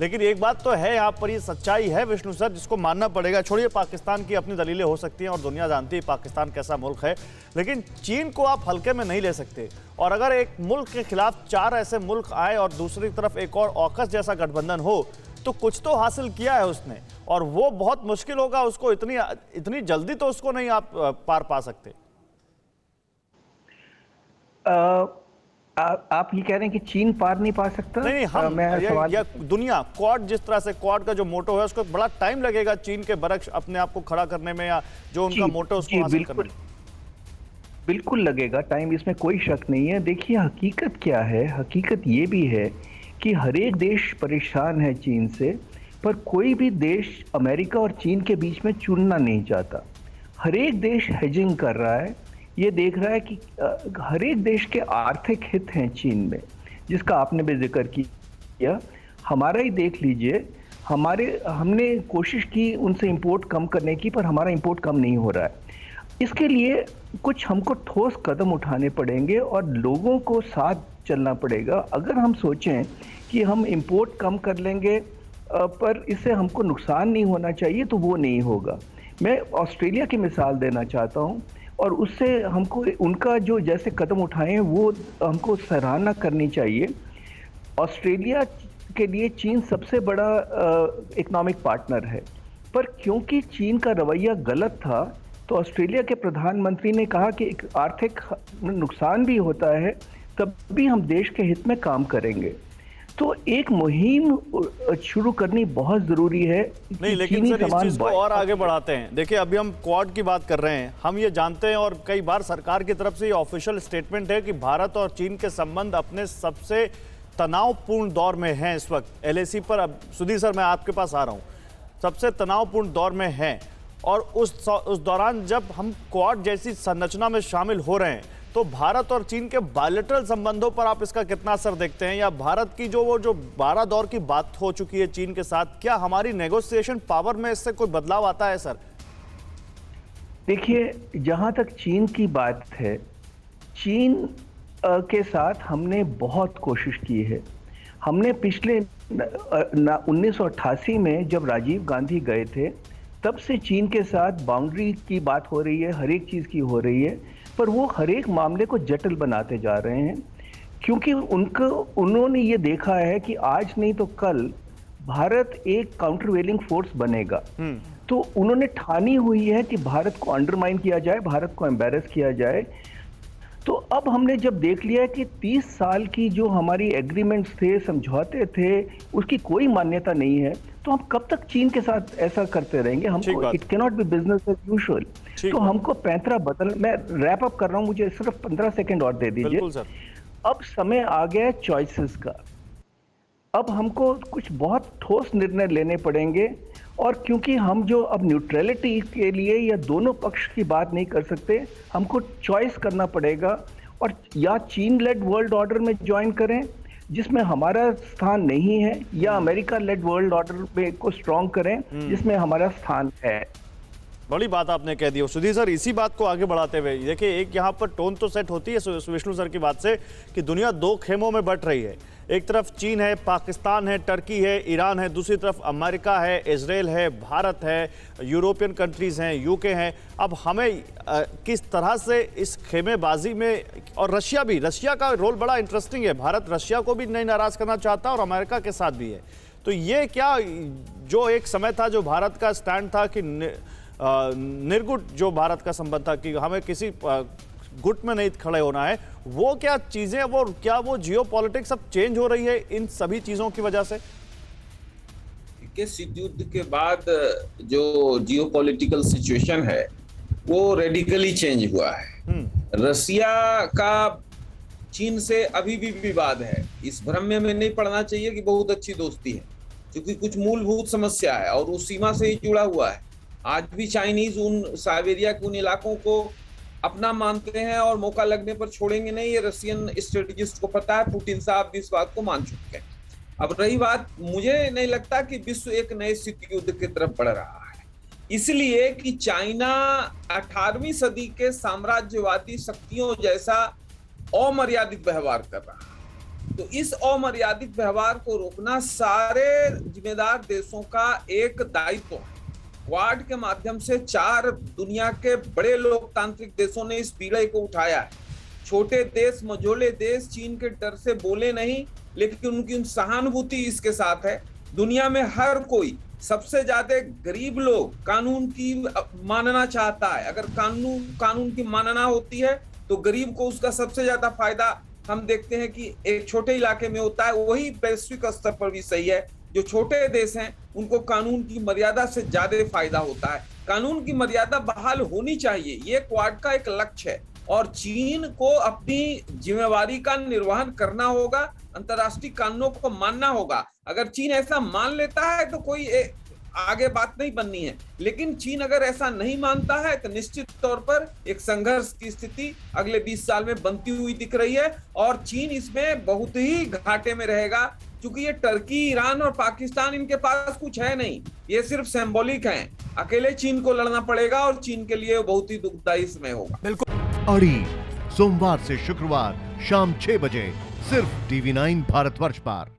लेकिन एक बात तो है, यहाँ पर ये सच्चाई है विष्णु सर, जिसको मानना पड़ेगा। छोड़िए, पाकिस्तान की अपनी दलीलें हो सकती हैं और दुनिया जानती है पाकिस्तान कैसा मुल्क है, लेकिन चीन को आप हल्के में नहीं ले सकते। और अगर एक मुल्क के खिलाफ 4 ऐसे मुल्क आए और दूसरी तरफ एक और ऑकस जैसा गठबंधन हो, तो कुछ तो हासिल किया है उसने, और वो बहुत मुश्किल होगा उसको, इतनी जल्दी तो उसको नहीं आप पार पा सकते। आप ये कह रहे हैं कि चीन पार नहीं पा सकता? नहीं, हम या दुनिया, क्वाड जिस तरह से, क्वाड का जो मोटो है उसको बड़ा टाइम लगेगा चीन के बरक्स अपने आप को खड़ा करने में, या जो उनका मोटो उसको हासिल करने में। बिल्कुल लगेगा टाइम, इसमें कोई शक नहीं है। देखिए, हकीकत क्या है, हकीकत ये भी है कि हर एक देश परेशान है चीन से, पर कोई भी देश अमेरिका और चीन के बीच में चुनना नहीं चाहता। हर एक देश हेजिंग कर रहा है, ये देख रहा है कि हर एक देश के आर्थिक हित हैं चीन में, जिसका आपने भी जिक्र किया। हमारा ही देख लीजिए, हमने कोशिश की उनसे इंपोर्ट कम करने की, पर हमारा इंपोर्ट कम नहीं हो रहा है। इसके लिए कुछ हमको ठोस कदम उठाने पड़ेंगे और लोगों को साथ चलना पड़ेगा। अगर हम सोचें कि हम इंपोर्ट कम कर लेंगे पर इससे हमको नुकसान नहीं होना चाहिए, तो वो नहीं होगा। मैं ऑस्ट्रेलिया की मिसाल देना चाहता हूँ, और उससे हमको उनका जो जैसे कदम उठाए वो हमको सराहना करनी चाहिए। ऑस्ट्रेलिया के लिए चीन सबसे बड़ा इकोनॉमिक पार्टनर है, पर क्योंकि चीन का रवैया गलत था, तो ऑस्ट्रेलिया के प्रधानमंत्री ने कहा कि एक आर्थिक नुकसान भी होता है, तब भी हम देश के हित में काम करेंगे। तो एक मुहिम शुरू करनी बहुत जरूरी है। नहीं, लेकिन सर इस चीज को और आगे बढ़ाते हैं। देखिए, अभी हम क्वाड की बात कर रहे हैं, हम ये जानते हैं और कई बार सरकार की तरफ से ये ऑफिशियल स्टेटमेंट है कि भारत और चीन के संबंध अपने सबसे तनावपूर्ण दौर में हैं इस वक्त। एलएसी पर, अब सुधीर सर मैं आपके पास आ रहा हूँ, सबसे तनावपूर्ण दौर में हैं, और उस दौरान जब हम क्वाड जैसी संरचना में शामिल हो रहे हैं, तो भारत और चीन के बायलैटरल संबंधों पर आप इसका कितना असर देखते हैं? या भारत की जो 12 दौर की बात हो चुकी है चीन के साथ, क्या हमारी नेगोशिएशन पावर में इससे कोई बदलाव आता है सर? देखिए, जहां तक चीन की बात है, चीन के साथ हमने बहुत कोशिश की है। हमने पिछले 1988 में जब राजीव गांधी गए थे, तब से चीन के साथ बाउंड्री की बात हो रही है, हर एक चीज़ की हो रही है, पर वो हर एक मामले को जटिल बनाते जा रहे हैं, क्योंकि उन्होंने ये देखा है कि आज नहीं तो कल भारत एक काउंटरवेलिंग फोर्स बनेगा। तो उन्होंने ठानी हुई है कि भारत को अंडरमाइन किया जाए, भारत को एम्बैरस किया जाए। तो अब हमने जब देख लिया कि 30 साल की जो हमारी एग्रीमेंट्स थे, समझौते थे, उसकी कोई मान्यता नहीं है, तो हम कब तक चीन के साथ ऐसा करते रहेंगे? हमको it can not be business as usual. तो हमको पैंतरा बदल, मैं रैप अप कर रहा हूँ, मुझे सिर्फ 15 सेकेंड और दे दीजिए। अब समय आ गया है चॉइसेस का। अब हमको कुछ बहुत ठोस निर्णय लेने पड़ेंगे, और क्योंकि हम जो अब न्यूट्रलिटी के लिए या दोनों पक्ष की बात नहीं कर सकते, हमको चॉइस करना पड़ेगा, और या चीन लेड वर्ल्ड ऑर्डर में ज्वाइन करें जिसमें हमारा स्थान नहीं है, या अमेरिका लेड वर्ल्ड ऑर्डर में को स्ट्रॉन्ग करें जिसमें हमारा स्थान है। बड़ी बात आपने कह दी। सुधीर सर, इसी बात को आगे बढ़ाते हुए देखिए, एक यहाँ पर टोन तो सेट होती है विष्णु सर की बात से कि दुनिया 2 खेमों में बट रही है। एक तरफ चीन है, पाकिस्तान है, टर्की है, ईरान है, दूसरी तरफ अमेरिका है, इजराइल है, भारत है, यूरोपियन कंट्रीज हैं, यूके हैं। अब हमें किस तरह से इस खेमेबाजी में, और रशिया का रोल बड़ा इंटरेस्टिंग है, भारत रशिया को भी नहीं नाराज करना चाहता और अमेरिका के साथ भी है। तो ये क्या, जो एक समय था जो भारत का स्टैंड था कि निर्गुट जो भारत का संबंध था कि हमें किसी गुट में नहीं खड़े होना है, वो क्या चीजें, वो जियोपॉलिटिक्स अब चेंज हो रही है इन सभी चीजों की वजह से? शीत युद्ध के बाद जो जियोपॉलिटिकल सिचुएशन है वो रेडिकली चेंज हुआ है। रसिया का चीन से अभी भी विवाद है। इस भ्रम में नहीं पड़ना चाहिए कि बहुत अच्छी दोस्ती है, क्योंकि कुछ मूलभूत समस्या है और उस सीमा से ही जुड़ा हुआ है। आज भी चाइनीज उन साइबेरिया के उन इलाकों को अपना मानते हैं और मौका लगने पर छोड़ेंगे नहीं। ये रशियन स्ट्रेटेजिस्ट को पता है, पुतिन साहब भी इस बात को मान चुके हैं। अब रही बात, मुझे नहीं लगता कि विश्व एक नए शीत युद्ध की तरफ बढ़ रहा है, इसलिए कि चाइना 18वीं सदी के साम्राज्यवादी शक्तियों जैसा अमर्यादित व्यवहार कर रहा है। तो इस अमर्यादित व्यवहार को रोकना सारे जिम्मेदार देशों का एक दायित्व है। क्वाड के माध्यम से 4 दुनिया के बड़े लोकतांत्रिक देशों ने इस पीड़े को उठाया है। छोटे देश, मझोले देश चीन के डर से बोले नहीं, लेकिन उनकी सहानुभूति इसके साथ है। दुनिया में हर कोई, सबसे ज्यादा गरीब लोग कानून की मानना चाहता है। अगर कानून की मानना होती है तो गरीब को उसका सबसे ज्यादा फायदा हम देखते हैं कि एक छोटे इलाके में होता है। वही वैश्विक स्तर पर भी सही है। जो छोटे देश हैं उनको कानून की मर्यादा से ज्यादा फायदा होता है। कानून की मर्यादा बहाल होनी चाहिए, ये क्वाड का एक लक्ष्य है। और चीन को अपनी जिम्मेवारी का निर्वहन करना होगा, अंतर्राष्ट्रीय कानूनों को मानना होगा। अगर चीन ऐसा मान लेता है तो कोई आगे बात नहीं बननी है, लेकिन चीन अगर ऐसा नहीं मानता है तो निश्चित तौर पर एक संघर्ष की स्थिति अगले 20 साल में बनती हुई दिख रही है। और चीन इसमें बहुत ही घाटे में रहेगा, क्योंकि ये टर्की, ईरान और पाकिस्तान, इनके पास कुछ है नहीं, ये सिर्फ सिंबॉलिक हैं। अकेले चीन को लड़ना पड़ेगा और चीन के लिए बहुत ही दुखदायी समय होगा। बिल्कुल। अड़ी सोमवार से शुक्रवार शाम 6 बजे सिर्फ TV9 भारतवर्ष पर।